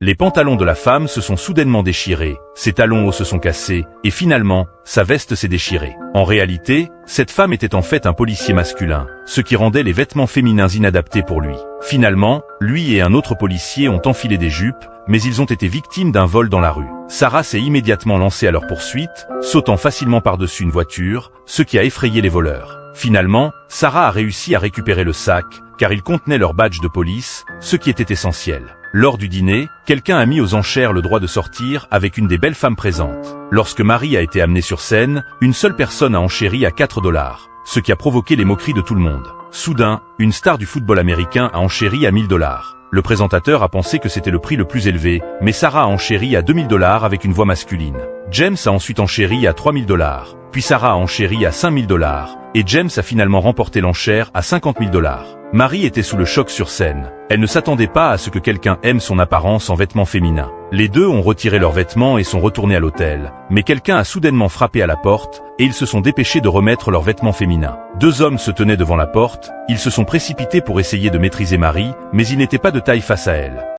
Les pantalons de la femme se sont soudainement déchirés, ses talons hauts se sont cassés, et finalement, sa veste s'est déchirée. En réalité, cette femme était en fait un policier masculin, ce qui rendait les vêtements féminins inadaptés pour lui. Finalement, lui et un autre policier ont enfilé des jupes, mais ils ont été victimes d'un vol dans la rue. Sarah s'est immédiatement lancée à leur poursuite, sautant facilement par-dessus une voiture, ce qui a effrayé les voleurs. Finalement, Sarah a réussi à récupérer le sac, car il contenait leur badge de police, ce qui était essentiel. Lors du dîner, quelqu'un a mis aux enchères le droit de sortir avec une des belles femmes présentes. Lorsque Marie a été amenée sur scène, une seule personne a enchéri à 4 $, ce qui a provoqué les moqueries de tout le monde. Soudain, une star du football américain a enchéri à 1 000 $. Le présentateur a pensé que c'était le prix le plus élevé, mais Sarah a enchéri à 2 000 $ avec une voix masculine. James a ensuite enchéri à 3 000 $, puis Sarah a enchéri à 5 000 $, et James a finalement remporté l'enchère à 50 000 $. Marie était sous le choc sur scène. Elle ne s'attendait pas à ce que quelqu'un aime son apparence en vêtements féminins. Les deux ont retiré leurs vêtements et sont retournés à l'hôtel, mais quelqu'un a soudainement frappé à la porte, et ils se sont dépêchés de remettre leurs vêtements féminins. 2 hommes se tenaient devant la porte, ils se sont précipités pour essayer de maîtriser Marie, mais ils n'étaient pas de taille face à elle.